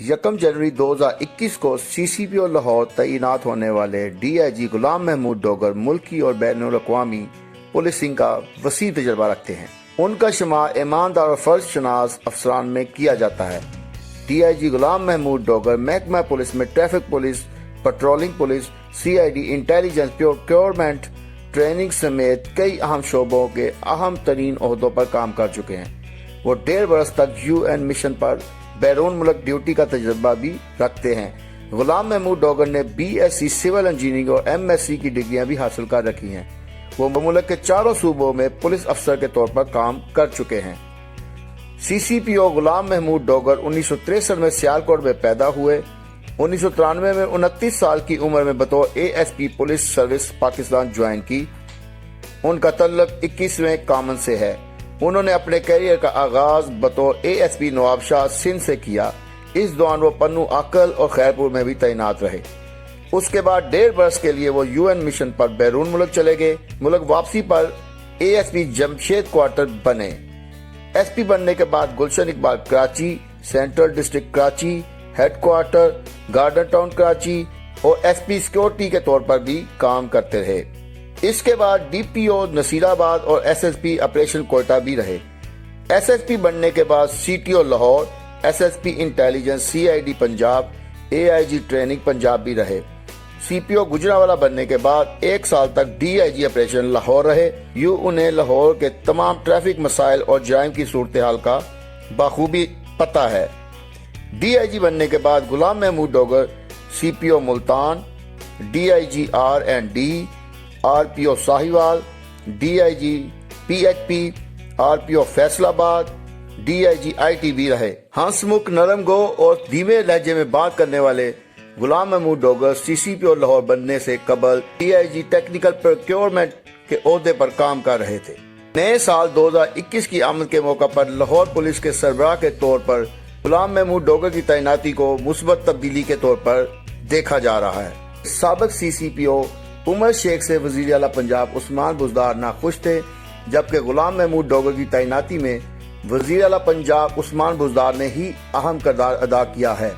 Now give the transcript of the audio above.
1 जनवरी 2021 को CCPO लाहौर तैनात होने वाले DIG गुलाम महमूद डोगर मुल्की और बैनुल अक़वामी पुलिसिंग का वसी तजर्बा रखते हैं। उनका शुमार ईमानदार और फर्ज शनास अफसरान में किया जाता है। DIG गुलाम महमूद डोगर महकमा पुलिस में traffic police, patrolling police, CID, intelligence, procurement, training समेत कई अहम शोबों के अहम तरीन ओहदों पर काम कर चुके हैं। वो 1.5 बरस तक UN मिशन पर बैरून मुल्क ड्यूटी का तजर्बा भी रखते हैं। गुलाम महमूद डोगर ने BSc सिविल इंजीनियरिंग और MSc की डिग्रियां भी हासिल कर रखी हैं। वो मुल्क के 4 सूबों में पुलिस अफसर के तौर पर काम कर चुके हैं। CCPO गुलाम महमूद डोगर 1963 में सियालकोट में पैदा हुए। 1993 में 29 साल की उम्र में बतौर ASP police service Pakistan join की। उनका तल्लुक 21वें कामन से है। उन्होंने अपने करियर का आगाज बतौर ASP नवाबशाह सिंध से किया। इस दौरान वो पन्नू आकल और खैरपुर में भी तैनात रहे। उसके बाद 1.5 बरस के लिए वो UN मिशन पर बैरून मुल्क चले गए। मुल्क वापसी पर ASP जमशेद क्वार्टर बने। SP बनने के बाद Gulshan Iqbal Karachi, central district Karachi, headquarter garden town Karachi और SP सिक्योरिटी के तौर पर भी काम करते रहे। इसके बाद DPO नसीराबाद और SSP ऑपरेशन कोयटा भी रहे। SSP बनने के बाद CTO Lahore, SSP intelligence, CID Punjab, AIG training Punjab भी रहे। CPO गुजरावाला बनने के बाद 1 साल तक DIG ऑपरेशन लाहौर रहे। उन्हें लाहौर के तमाम ट्रैफिक मसाइल और जराइम की सूरत हाल का बखूबी पता है। DIG बनने के बाद गुलाम Mahmood Dogar CPO Multan, DIG R&D, RPO Sahiwal, DIG PHP, RPO Faisalabad, DIG IT भी रहे। हंसमुख, नरम गो और धीमे लहजे में बात करने वाले गुलाम महमूद डोगर CCPO लाहौर बनने से कबल DIG टेक्निकल प्रोक्योरमेंट के ओहदे पर काम कर रहे थे। नए साल 2021 की आमद के मौका पर लाहौर पुलिस के सरबराह के तौर पर गुलाम महमूद डोगर की तैनाती को मुस्बत तब्दीली के तौर पर देखा जा रहा है। साबिक CCPO उमर शेख से वजीर आला पंजाब उस्मान बुज़दार नाखुश थे, जबकि गुलाम महमूद डोगर की तैनाती में वजीर आला पंजाब उस्मान बुज़दार ने ही अहम किरदार अदा किया है।